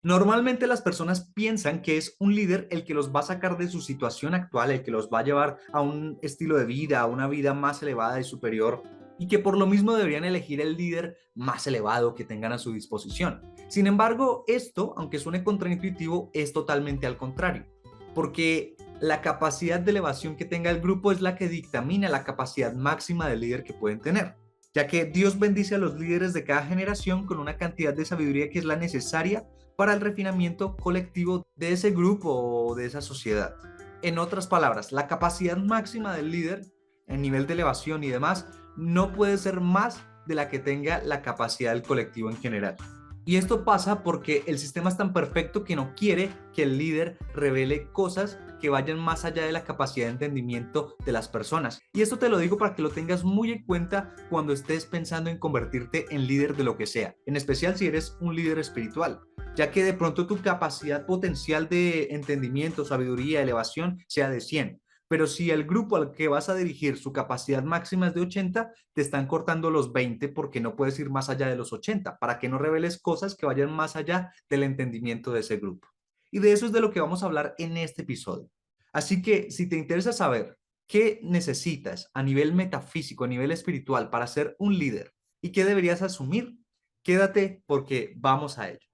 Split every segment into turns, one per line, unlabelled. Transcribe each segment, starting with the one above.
Normalmente las personas piensan que es un líder el que los va a sacar de su situación actual, el que los va a llevar a un estilo de vida, a una vida más elevada y superior, y que por lo mismo deberían elegir el líder más elevado que tengan a su disposición. Sin embargo, esto, aunque suene contraintuitivo, es totalmente al contrario, porque la capacidad de elevación que tenga el grupo es la que dictamina la capacidad máxima del líder que pueden tener, ya que Dios bendice a los líderes de cada generación con una cantidad de sabiduría que es la necesaria para el refinamiento colectivo de ese grupo o de esa sociedad. En otras palabras, la capacidad máxima del líder, en nivel de elevación y demás, no puede ser más de la que tenga la capacidad del colectivo en general. Y esto pasa porque el sistema es tan perfecto que no quiere que el líder revele cosas que vayan más allá de la capacidad de entendimiento de las personas. Y esto te lo digo para que lo tengas muy en cuenta cuando estés pensando en convertirte en líder de lo que sea, en especial si eres un líder espiritual, ya que de pronto tu capacidad potencial de entendimiento, sabiduría, elevación sea de 100. Pero si el grupo al que vas a dirigir su capacidad máxima es de 80, te están cortando los 20 porque no puedes ir más allá de los 80, para que no reveles cosas que vayan más allá del entendimiento de ese grupo. Y de eso es de lo que vamos a hablar en este episodio. Así que si te interesa saber qué necesitas a nivel metafísico, a nivel espiritual para ser un líder y qué deberías asumir, quédate porque vamos a ello.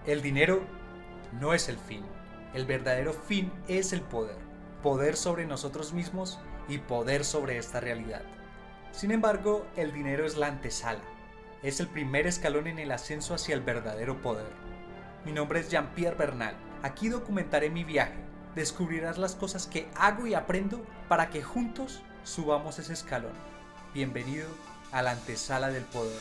El dinero no es el fin. El verdadero fin es el poder. Poder sobre nosotros mismos y poder sobre esta realidad. Sin embargo, el dinero es la antesala. Es el primer escalón en el ascenso hacia el verdadero poder. Mi nombre es Jean-Pierre Bernal. Aquí documentaré mi viaje. Descubrirás las cosas que hago y aprendo para que juntos subamos ese escalón. Bienvenido a la antesala del poder.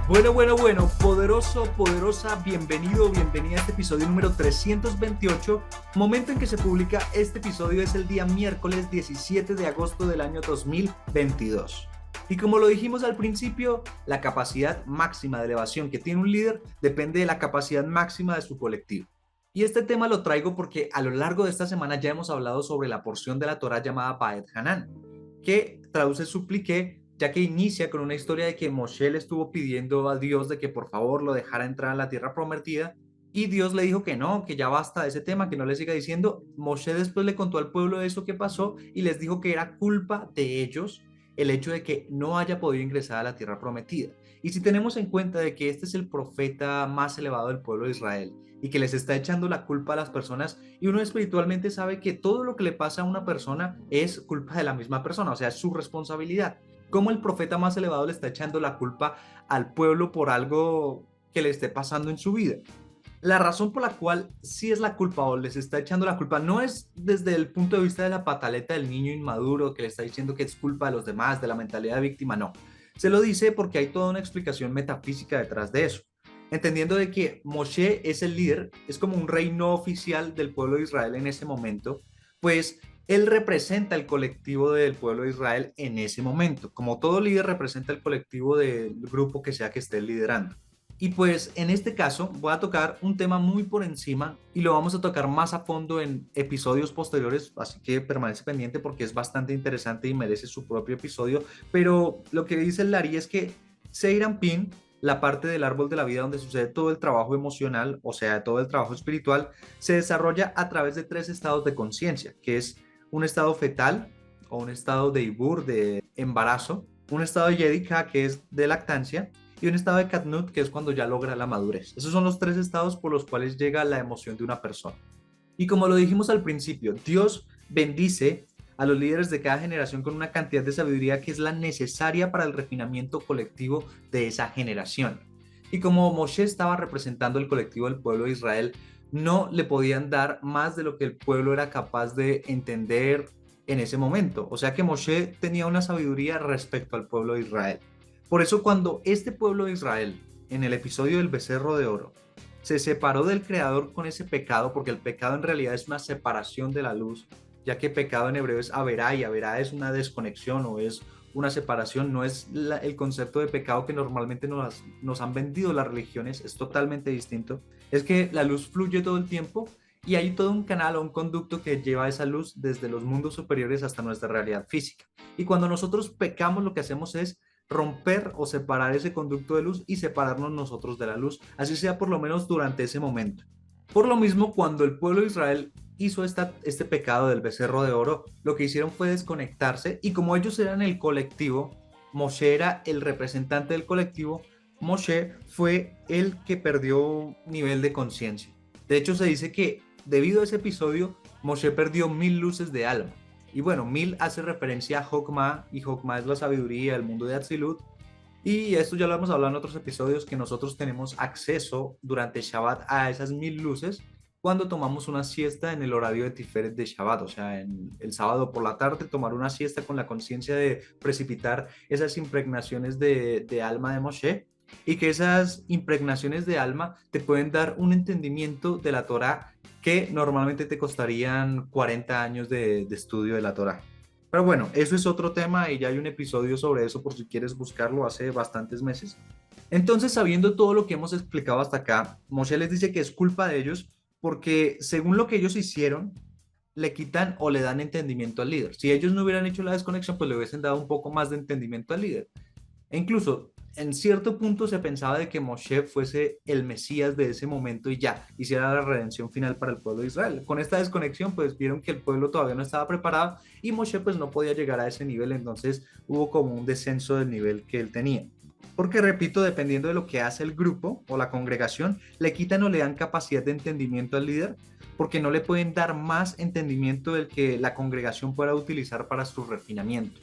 Bueno, poderoso, poderosa, bienvenido, bienvenida a este episodio número 328. Momento en que se publica este episodio es el día miércoles 17 de agosto del año 2022. Y como lo dijimos al principio, la capacidad máxima de elevación que tiene un líder depende de la capacidad máxima de su colectivo. Y este tema lo traigo porque a lo largo de esta semana ya hemos hablado sobre la porción de la Torá llamada Ba'et Hanan, que traduce supliqué, ya que inicia con una historia de que Moshe le estuvo pidiendo a Dios de que por favor lo dejara entrar a la tierra prometida, y Dios le dijo que no, que ya basta de ese tema, que no le siga diciendo. Moshe después le contó al pueblo eso que pasó y les dijo que era culpa de ellos el hecho de que no haya podido ingresar a la tierra prometida. Y si tenemos en cuenta de que este es el profeta más elevado del pueblo de Israel y que les está echando la culpa a las personas, y uno espiritualmente sabe que todo lo que le pasa a una persona es culpa de la misma persona, o sea, es su responsabilidad. ¿Cómo el profeta más elevado le está echando la culpa al pueblo por algo que le esté pasando en su vida? La razón por la cual sí es la culpa o les está echando la culpa no es desde el punto de vista de la pataleta del niño inmaduro que le está diciendo que es culpa de los demás, de la mentalidad de víctima, no. Se lo dice porque hay toda una explicación metafísica detrás de eso. Entendiendo de que Moshe es el líder, es como un rey no oficial del pueblo de Israel en ese momento, pues él representa el colectivo del pueblo de Israel en ese momento. Como todo líder representa el colectivo del grupo que sea que esté liderando. Y pues en este caso voy a tocar un tema muy por encima y lo vamos a tocar más a fondo en episodios posteriores, así que permanece pendiente porque es bastante interesante y merece su propio episodio. Pero lo que dice el Lari es que Pin, la parte del árbol de la vida donde sucede todo el trabajo emocional, o sea, todo el trabajo espiritual, se desarrolla a través de tres estados de conciencia, que es un estado fetal o un estado de Ibur, de embarazo, un estado de Yedika, que es de lactancia, y un estado de Katnut, que es cuando ya logra la madurez. Esos son los tres estados por los cuales llega la emoción de una persona. Y como lo dijimos al principio, Dios bendice a los líderes de cada generación con una cantidad de sabiduría que es la necesaria para el refinamiento colectivo de esa generación. Y como Moshe estaba representando el colectivo del pueblo de Israel, no le podían dar más de lo que el pueblo era capaz de entender en ese momento. O sea que Moshe tenía una sabiduría respecto al pueblo de Israel. Por eso cuando este pueblo de Israel, en el episodio del becerro de oro, se separó del Creador con ese pecado, porque el pecado en realidad es una separación de la luz, ya que pecado en hebreo es averá, y averá es una desconexión o es una separación, no es el concepto de pecado que normalmente nos han vendido las religiones, es totalmente distinto. Es que la luz fluye todo el tiempo y hay todo un canal o un conducto que lleva esa luz desde los mundos superiores hasta nuestra realidad física. Y cuando nosotros pecamos, lo que hacemos es romper o separar ese conducto de luz y separarnos nosotros de la luz, así sea por lo menos durante ese momento. Por lo mismo, cuando el pueblo de Israel hizo este pecado del becerro de oro, lo que hicieron fue desconectarse y como ellos eran el colectivo, Moshe era el representante del colectivo, Moshe fue el que perdió nivel de conciencia. De hecho, se dice que debido a ese episodio, Moshe perdió 1000 luces de alma. Y bueno, 1000 hace referencia a Jokma, y Jokma es la sabiduría, el mundo de Atzilut. Y esto ya lo hemos hablado en otros episodios, que nosotros tenemos acceso durante Shabbat a esas 1000 luces cuando tomamos una siesta en el horario de Tiferet de Shabbat, o sea, en el sábado por la tarde, tomar una siesta con la conciencia de precipitar esas impregnaciones de alma de Moshe, y que esas impregnaciones de alma te pueden dar un entendimiento de la Torá que normalmente te costarían 40 años de estudio de la Torá. Pero bueno, eso es otro tema y ya hay un episodio sobre eso por si quieres buscarlo hace bastantes meses. Entonces, sabiendo todo lo que hemos explicado hasta acá, Moshe les dice que es culpa de ellos porque según lo que ellos hicieron, le quitan o le dan entendimiento al líder. Si ellos no hubieran hecho la desconexión, pues le hubiesen dado un poco más de entendimiento al líder. E incluso en cierto punto se pensaba de que Moshe fuese el Mesías de ese momento y ya hiciera la redención final para el pueblo de Israel. Con esta desconexión pues vieron que el pueblo todavía no estaba preparado y Moshe pues no podía llegar a ese nivel, entonces hubo como un descenso del nivel que él tenía. Porque repito, dependiendo de lo que hace el grupo o la congregación, le quitan o le dan capacidad de entendimiento al líder porque no le pueden dar más entendimiento del que la congregación pueda utilizar para su refinamiento.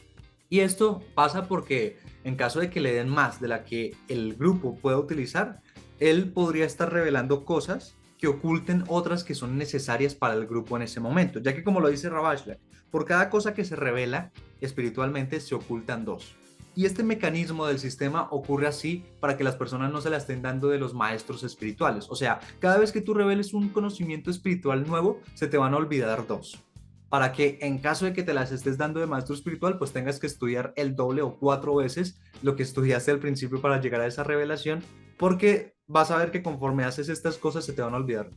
Y esto pasa porque en caso de que le den más de la que el grupo pueda utilizar, él podría estar revelando cosas que oculten otras que son necesarias para el grupo en ese momento, ya que como lo dice Ravashler, por cada cosa que se revela espiritualmente se ocultan dos. Y este mecanismo del sistema ocurre así para que las personas no se la estén dando de los maestros espirituales. O sea, cada vez que tú reveles un conocimiento espiritual nuevo, se te van a olvidar dos, para que en caso de que te las estés dando de maestro espiritual, pues tengas que estudiar el doble o 4 veces lo que estudiaste al principio para llegar a esa revelación, porque vas a ver que conforme haces estas cosas se te van a olvidar.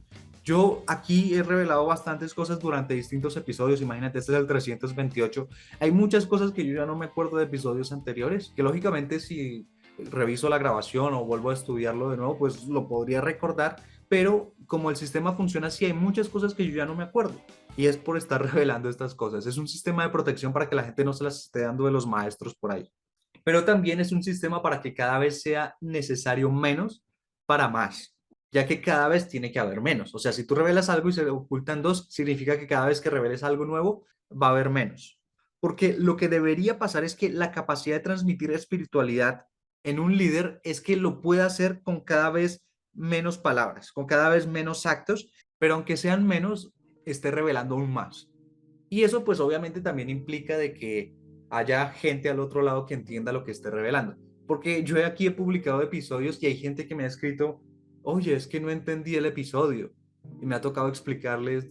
Yo aquí he revelado bastantes cosas durante distintos episodios, imagínate, este es el 328. Hay muchas cosas que yo ya no me acuerdo de episodios anteriores, que lógicamente si reviso la grabación o vuelvo a estudiarlo de nuevo, pues lo podría recordar, pero como el sistema funciona así, hay muchas cosas que yo ya no me acuerdo. Y es por estar revelando estas cosas. Es un sistema de protección para que la gente no se las esté dando de los maestros por ahí. Pero también es un sistema para que cada vez sea necesario menos para más, ya que cada vez tiene que haber menos. O sea, si tú revelas algo y se ocultan dos, significa que cada vez que reveles algo nuevo va a haber menos. Porque lo que debería pasar es que la capacidad de transmitir espiritualidad en un líder es que lo pueda hacer con cada vez menos palabras, con cada vez menos actos, pero aunque sean menos, esté revelando aún más. Y eso pues obviamente también implica de que haya gente al otro lado que entienda lo que esté revelando. Porque yo aquí he publicado episodios y hay gente que me ha escrito, oye, es que no entendí el episodio. Y me ha tocado explicarles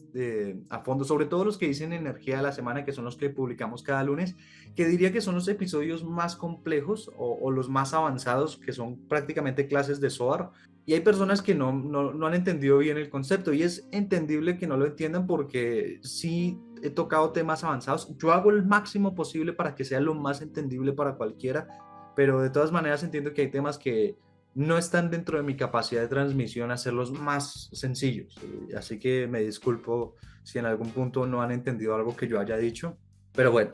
a fondo, sobre todo los que dicen energía de la semana, que son los que publicamos cada lunes, que diría que son los episodios más complejos o los más avanzados, que son prácticamente clases de Zohar. Y hay personas que no han entendido bien el concepto y es entendible que no lo entiendan porque sí he tocado temas avanzados. Yo hago el máximo posible para que sea lo más entendible para cualquiera, pero de todas maneras entiendo que hay temas que no están dentro de mi capacidad de transmisión hacerlos más sencillos. Así que me disculpo si en algún punto no han entendido algo que yo haya dicho, pero bueno,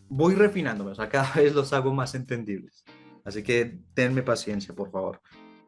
voy refinándome, o sea, cada vez los hago más entendibles. Así que tenme paciencia, por favor.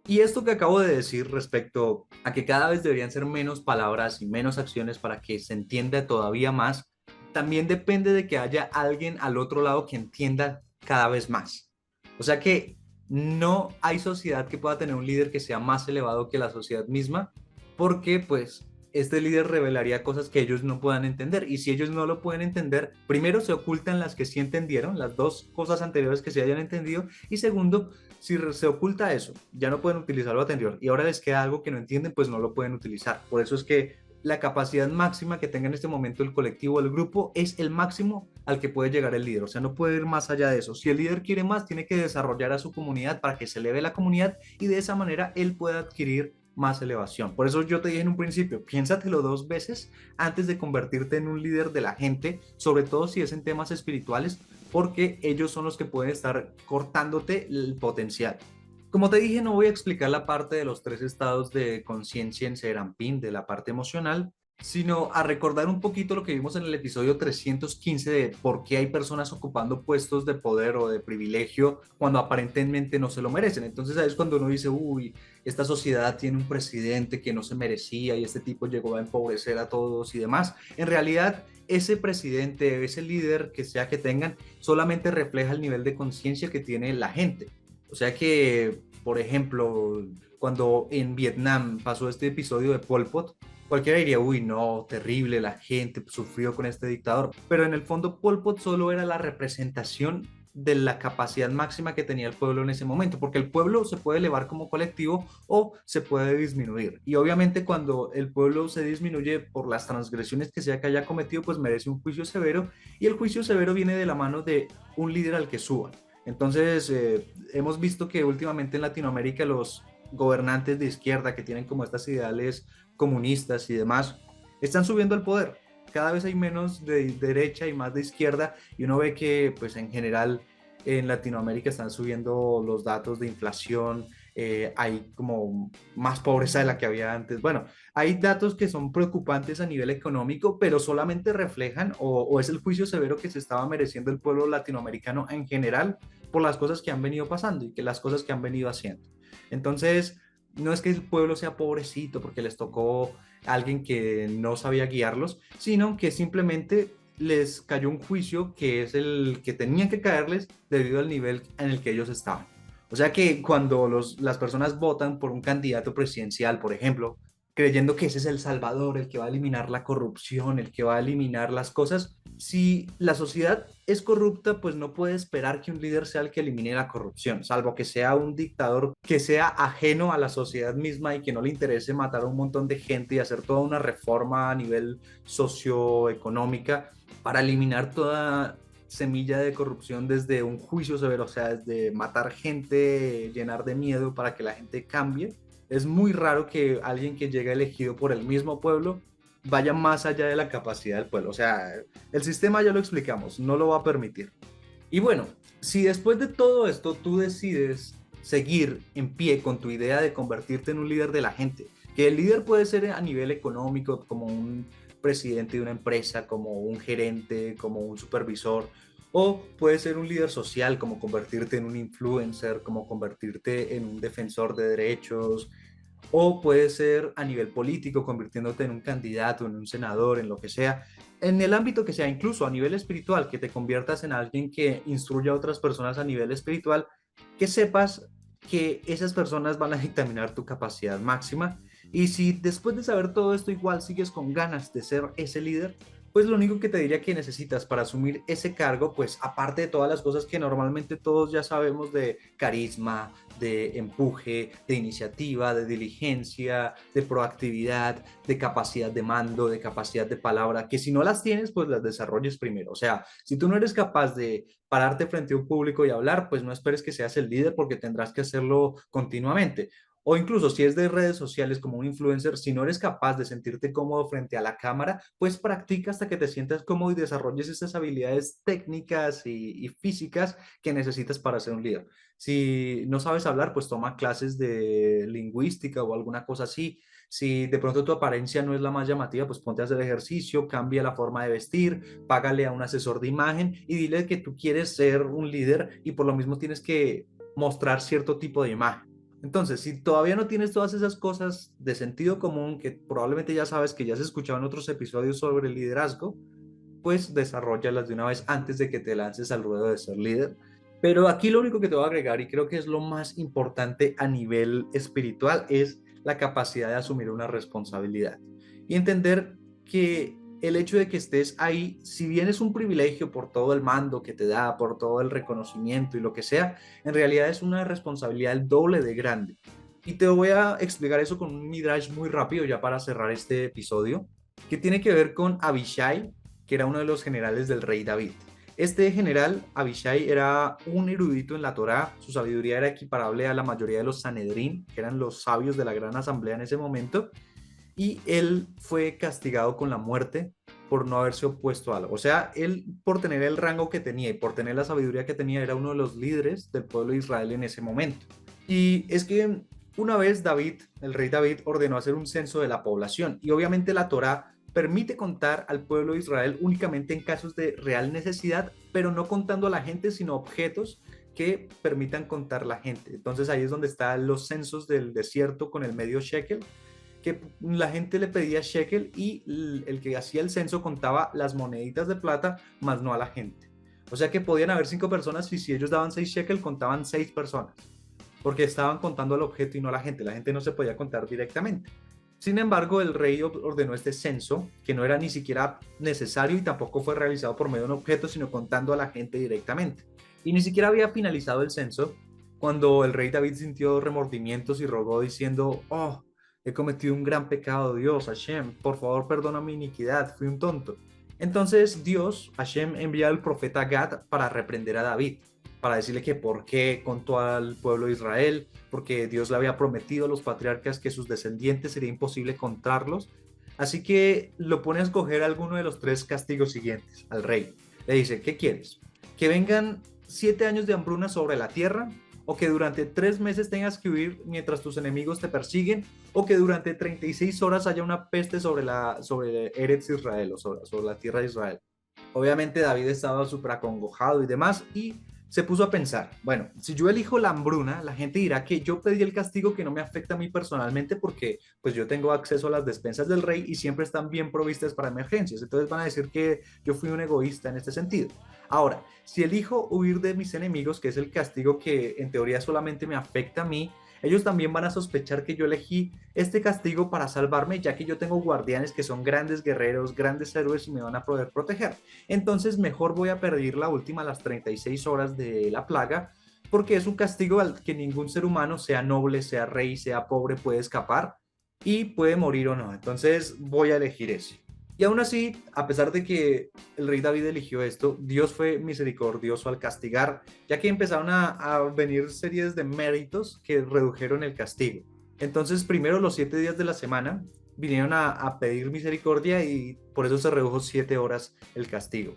Y esto que acabo de decir respecto a que cada vez deberían ser menos palabras y menos acciones para que se entienda todavía más, también depende de que haya alguien al otro lado que entienda cada vez más. O sea que no hay sociedad que pueda tener un líder que sea más elevado que la sociedad misma, porque pues este líder revelaría cosas que ellos no puedan entender. Y si ellos no lo pueden entender, primero se ocultan las que sí entendieron, las dos cosas anteriores que se hayan entendido. Y segundo, si se oculta eso, ya no pueden utilizar lo anterior. Y ahora les queda algo que no entienden, pues no lo pueden utilizar. Por eso es que la capacidad máxima que tenga en este momento el colectivo, el grupo, es el máximo al que puede llegar el líder. O sea, no puede ir más allá de eso. Si el líder quiere más, tiene que desarrollar a su comunidad para que se eleve la comunidad y de esa manera él pueda adquirir más elevación. Por eso yo te dije en un principio, piénsatelo 2 veces antes de convertirte en un líder de la gente, sobre todo si es en temas espirituales, porque ellos son los que pueden estar cortándote el potencial. Como te dije, no voy a explicar la parte de los 3 estados de conciencia en Serampín, de la parte emocional, sino a recordar un poquito lo que vimos en el episodio 315 de por qué hay personas ocupando puestos de poder o de privilegio cuando aparentemente no se lo merecen. Entonces ahí es cuando uno dice, uy, esta sociedad tiene un presidente que no se merecía y este tipo llegó a empobrecer a todos y demás. En realidad, ese presidente, ese líder que sea que tengan, solamente refleja el nivel de conciencia que tiene la gente. O sea que, por ejemplo, cuando en Vietnam pasó este episodio de Pol Pot, cualquiera diría, uy, no, terrible, la gente sufrió con este dictador. Pero en el fondo Pol Pot solo era la representación de la capacidad máxima que tenía el pueblo en ese momento, porque el pueblo se puede elevar como colectivo o se puede disminuir. Y obviamente cuando el pueblo se disminuye por las transgresiones que sea que haya cometido, pues merece un juicio severo, y el juicio severo viene de la mano de un líder al que suban. Entonces, hemos visto que últimamente en Latinoamérica los gobernantes de izquierda que tienen como estas ideales comunistas y demás, están subiendo al poder. Cada vez hay menos de derecha y más de izquierda, y uno ve que pues en general en Latinoamérica están subiendo los datos de inflación, hay como más pobreza de la que había antes. Bueno, hay datos que son preocupantes a nivel económico, pero solamente reflejan o es el juicio severo que se estaba mereciendo el pueblo latinoamericano en general por las cosas que han venido pasando y que las cosas que han venido haciendo. Entonces, no es que el pueblo sea pobrecito porque les tocó a alguien que no sabía guiarlos, sino que simplemente les cayó un juicio que es el que tenían que caerles debido al nivel en el que ellos estaban. O sea que cuando las personas votan por un candidato presidencial, por ejemplo, creyendo que ese es el salvador, el que va a eliminar la corrupción, el que va a eliminar las cosas, si la sociedad es corrupta, pues no puede esperar que un líder sea el que elimine la corrupción, salvo que sea un dictador que sea ajeno a la sociedad misma y que no le interese matar a un montón de gente y hacer toda una reforma a nivel socioeconómica para eliminar toda semilla de corrupción desde un juicio severo, o sea, desde matar gente, llenar de miedo para que la gente cambie. Es muy raro que alguien que llegue elegido por el mismo pueblo vaya más allá de la capacidad del pueblo. O sea, el sistema ya lo explicamos, no lo va a permitir. Y bueno, si después de todo esto tú decides seguir en pie con tu idea de convertirte en un líder de la gente, que el líder puede ser a nivel económico, como un presidente de una empresa, como un gerente, como un supervisor, o puede ser un líder social, como convertirte en un influencer, como convertirte en un defensor de derechos, o puede ser a nivel político, convirtiéndote en un candidato, en un senador, en lo que sea, en el ámbito que sea, incluso a nivel espiritual, que te conviertas en alguien que instruya a otras personas a nivel espiritual, que sepas que esas personas van a dictaminar tu capacidad máxima. Y si después de saber todo esto igual sigues con ganas de ser ese líder, pues lo único que te diría que necesitas para asumir ese cargo, pues aparte de todas las cosas que normalmente todos ya sabemos de carisma, de empuje, de iniciativa, de diligencia, de proactividad, de capacidad de mando, de capacidad de palabra, que si no las tienes, pues las desarrolles primero. O sea, si tú no eres capaz de pararte frente a un público y hablar, pues no esperes que seas el líder porque tendrás que hacerlo continuamente. O incluso si es de redes sociales como un influencer, si no eres capaz de sentirte cómodo frente a la cámara, pues practica hasta que te sientas cómodo y desarrolles esas habilidades técnicas y físicas que necesitas para ser un líder. Si no sabes hablar, pues toma clases de lingüística o alguna cosa así. Si de pronto tu apariencia no es la más llamativa, pues ponte a hacer ejercicio, cambia la forma de vestir, págale a un asesor de imagen y dile que tú quieres ser un líder y por lo mismo tienes que mostrar cierto tipo de imagen. Entonces, si todavía no tienes todas esas cosas de sentido común que probablemente ya sabes que ya has escuchado en otros episodios sobre el liderazgo, pues desarrollalas de una vez antes de que te lances al ruedo de ser líder. Pero aquí lo único que te voy a agregar, y creo que es lo más importante a nivel espiritual, es la capacidad de asumir una responsabilidad y entender que el hecho de que estés ahí, si bien es un privilegio por todo el mando que te da, por todo el reconocimiento y lo que sea, en realidad es una responsabilidad el doble de grande. Y te voy a explicar eso con un midrash muy rápido ya para cerrar este episodio, que tiene que ver con Abishai, que era uno de los generales del rey David. Este general, Abishai, era un erudito en la Torá, su sabiduría era equiparable a la mayoría de los Sanedrín, que eran los sabios de la gran asamblea en ese momento, y él fue castigado con la muerte por no haberse opuesto a algo. O sea, él por tener el rango que tenía y por tener la sabiduría que tenía, era uno de los líderes del pueblo de Israel en ese momento. Y es que una vez David, el rey David, ordenó hacer un censo de la población y obviamente la Torá permite contar al pueblo de Israel únicamente en casos de real necesidad, pero no contando a la gente, sino objetos que permitan contar la gente. Entonces ahí es donde están los censos del desierto con el medio shekel, que la gente le pedía shekel y el que hacía el censo contaba las moneditas de plata, más no a la gente. O sea que podían haber 5 personas y si ellos daban 6 shekel, contaban 6 personas, porque estaban contando al objeto y no a la gente. La gente no se podía contar directamente. Sin embargo, el rey ordenó este censo, que no era ni siquiera necesario y tampoco fue realizado por medio de un objeto, sino contando a la gente directamente. Y ni siquiera había finalizado el censo cuando el rey David sintió remordimientos y rogó diciendo: oh, he cometido un gran pecado, Dios, Hashem, por favor perdona mi iniquidad, fui un tonto. Entonces Dios, Hashem, envía al profeta Gad para reprender a David, para decirle que por qué contó al pueblo de Israel, porque Dios le había prometido a los patriarcas que sus descendientes sería imposible contarlos. Así que lo pone a escoger alguno de los 3 castigos siguientes al rey. Le dice: ¿qué quieres? ¿Que vengan 7 años de hambruna sobre la tierra? ¿O que durante 3 meses tengas que huir mientras tus enemigos te persiguen? ¿O que durante 36 horas haya una peste sobre Eretz Israel, o sobre la tierra de Israel? Obviamente David estaba súper acongojado y demás, y se puso a pensar: bueno, si yo elijo la hambruna, la gente dirá que yo pedí el castigo que no me afecta a mí personalmente porque pues yo tengo acceso a las despensas del rey y siempre están bien provistas para emergencias. Entonces van a decir que yo fui un egoísta en este sentido. Ahora, si elijo huir de mis enemigos, que es el castigo que en teoría solamente me afecta a mí, ellos también van a sospechar que yo elegí este castigo para salvarme, ya que yo tengo guardianes que son grandes guerreros, grandes héroes y me van a poder proteger. Entonces mejor voy a pedir la última, las 36 horas de la plaga, porque es un castigo al que ningún ser humano, sea noble, sea rey, sea pobre, puede escapar y puede morir o no. Entonces voy a elegir ese. Y aún así, a pesar de que el rey David eligió esto, Dios fue misericordioso al castigar, ya que empezaron a venir series de méritos que redujeron el castigo. Entonces, primero los 7 días de la semana vinieron a pedir misericordia y por eso se redujo 7 horas el castigo.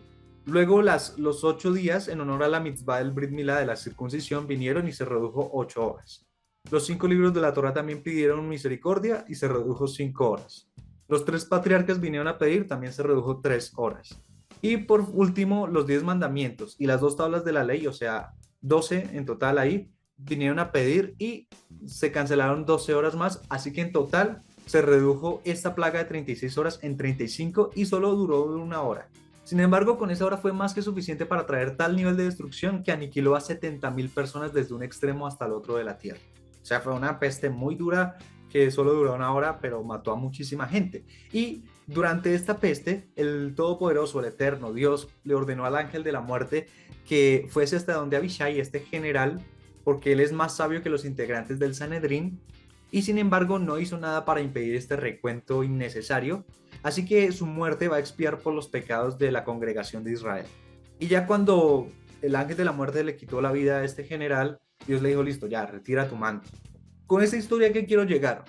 Luego los 8 días en honor a la mitzvah del Brit Milá, de la circuncisión, vinieron y se redujo 8 horas. Los 5 libros de la Torá también pidieron misericordia y se redujo 5 horas. Los 3 patriarcas vinieron a pedir, también se redujo 3 horas. Y por último, los 10 mandamientos y las 2 tablas de la ley, o sea, 12 en total ahí, vinieron a pedir y se cancelaron 12 horas más, así que en total se redujo esta plaga de 36 horas en 35 y solo duró 1 hora. Sin embargo, con esa hora fue más que suficiente para traer tal nivel de destrucción que aniquiló a 70,000 personas desde un extremo hasta el otro de la tierra. O sea, fue una peste muy dura que solo duró 1 hora, pero mató a muchísima gente. Y durante esta peste, el Todopoderoso, el Eterno, Dios, le ordenó al ángel de la muerte que fuese hasta donde Abishai, este general, porque él es más sabio que los integrantes del Sanedrín, y sin embargo no hizo nada para impedir este recuento innecesario, así que su muerte va a expiar por los pecados de la congregación de Israel. Y ya cuando el ángel de la muerte le quitó la vida a este general, Dios le dijo: listo, ya, retira tu manto. Con esta historia, ¿qué quiero llegar?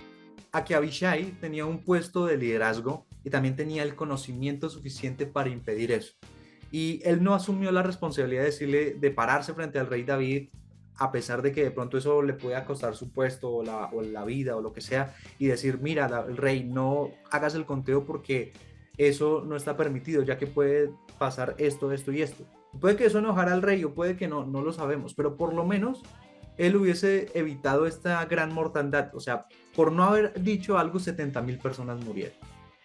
A que Abishai tenía un puesto de liderazgo y también tenía el conocimiento suficiente para impedir eso. Y él no asumió la responsabilidad de decirle, de pararse frente al rey David, a pesar de que de pronto eso le pueda costar su puesto o la vida o lo que sea, y decir: mira, el rey, no hagas el conteo porque eso no está permitido, ya que puede pasar esto, esto y esto. Puede que eso enojara al rey o puede que no, no lo sabemos, pero por lo menos él hubiese evitado esta gran mortandad. O sea, por no haber dicho algo, 70,000 personas murieron.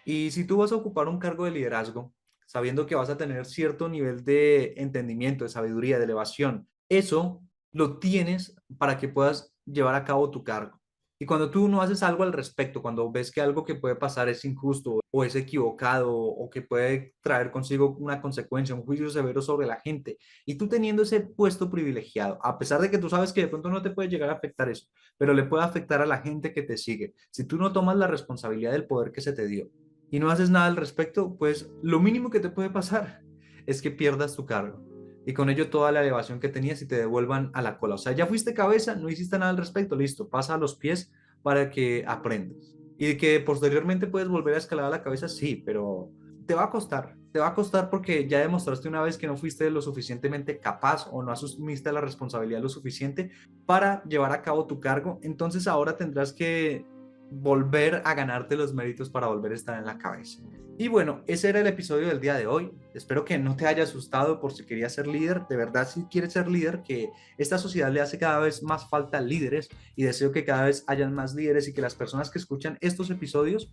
Y si tú vas a ocupar un cargo de liderazgo, sabiendo que vas a tener cierto nivel de entendimiento, de sabiduría, de elevación, eso lo tienes para que puedas llevar a cabo tu cargo. Y cuando tú no haces algo al respecto, cuando ves que algo que puede pasar es injusto o es equivocado o que puede traer consigo una consecuencia, un juicio severo sobre la gente, y tú teniendo ese puesto privilegiado, a pesar de que tú sabes que de pronto no te puede llegar a afectar eso, pero le puede afectar a la gente que te sigue, si tú no tomas la responsabilidad del poder que se te dio y no haces nada al respecto, pues lo mínimo que te puede pasar es que pierdas tu cargo y con ello toda la elevación que tenías y te devuelvan a la cola. O sea, ya fuiste cabeza, no hiciste nada al respecto, listo, pasa a los pies para que aprendas. Y que posteriormente puedes volver a escalar a la cabeza, sí, pero te va a costar porque ya demostraste una vez que no fuiste lo suficientemente capaz o no asumiste la responsabilidad lo suficiente para llevar a cabo tu cargo, entonces ahora tendrás que volver a ganarte los méritos para volver a estar en la cabeza. Y bueno, ese era el episodio del día de hoy. Espero que no te haya asustado por si querías ser líder. De verdad, si quieres ser líder, que esta sociedad le hace cada vez más falta líderes y deseo que cada vez hayan más líderes y que las personas que escuchan estos episodios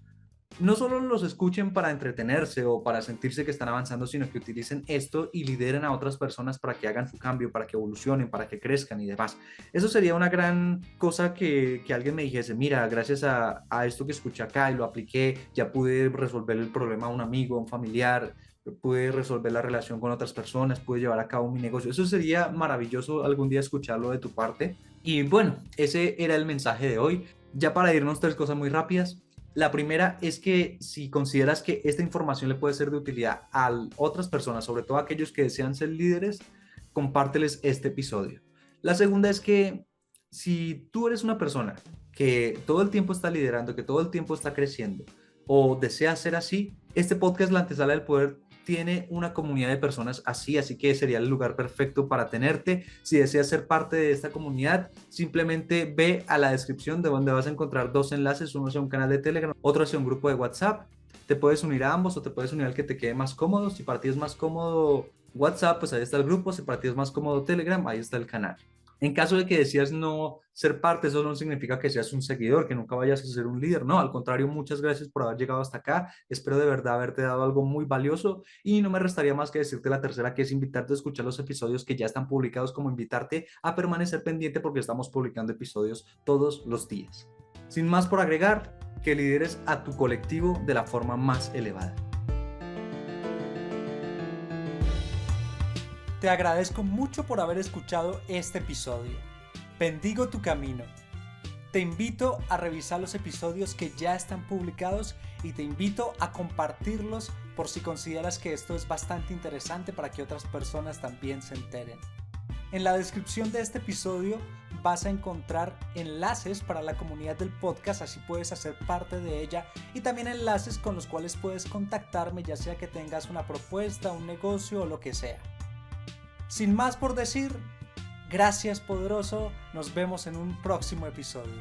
no solo los escuchen para entretenerse o para sentirse que están avanzando, sino que utilicen esto y lideren a otras personas para que hagan su cambio, para que evolucionen, para que crezcan y demás. Eso sería una gran cosa que alguien me dijese, mira, gracias a esto que escuché acá y lo apliqué, ya pude resolver el problema a un amigo, a un familiar, pude resolver la relación con otras personas, pude llevar a cabo mi negocio. Eso sería maravilloso algún día escucharlo de tu parte. Y bueno, ese era el mensaje de hoy. Ya para irnos, 3 cosas muy rápidas. La primera es que si consideras que esta información le puede ser de utilidad a otras personas, sobre todo a aquellos que desean ser líderes, compárteles este episodio. La segunda es que si tú eres una persona que todo el tiempo está liderando, que todo el tiempo está creciendo o desea ser así, este podcast La Antesala del Poder tiene una comunidad de personas así que sería el lugar perfecto para tenerte. Si deseas ser parte de esta comunidad, simplemente ve a la descripción de donde vas a encontrar 2 enlaces, uno hacia un canal de Telegram, otro hacia un grupo de WhatsApp. Te puedes unir a ambos o te puedes unir al que te quede más cómodo. Si para ti es más cómodo WhatsApp, pues ahí está el grupo. Si para ti es más cómodo Telegram, ahí está el canal. En caso de que decidas no ser parte, eso no significa que seas un seguidor, que nunca vayas a ser un líder. No, al contrario, muchas gracias por haber llegado hasta acá. Espero de verdad haberte dado algo muy valioso y no me restaría más que decirte la tercera, que es invitarte a escuchar los episodios que ya están publicados, como invitarte a permanecer pendiente porque estamos publicando episodios todos los días. Sin más por agregar, que lideres a tu colectivo de la forma más elevada.
Te agradezco mucho por haber escuchado este episodio. Bendigo tu camino. Te invito a revisar los episodios que ya están publicados y te invito a compartirlos por si consideras que esto es bastante interesante para que otras personas también se enteren. En la descripción de este episodio vas a encontrar enlaces para la comunidad del podcast, así puedes hacer parte de ella, y también enlaces con los cuales puedes contactarme, ya sea que tengas una propuesta, un negocio o lo que sea. Sin más por decir, gracias poderoso, nos vemos en un próximo episodio.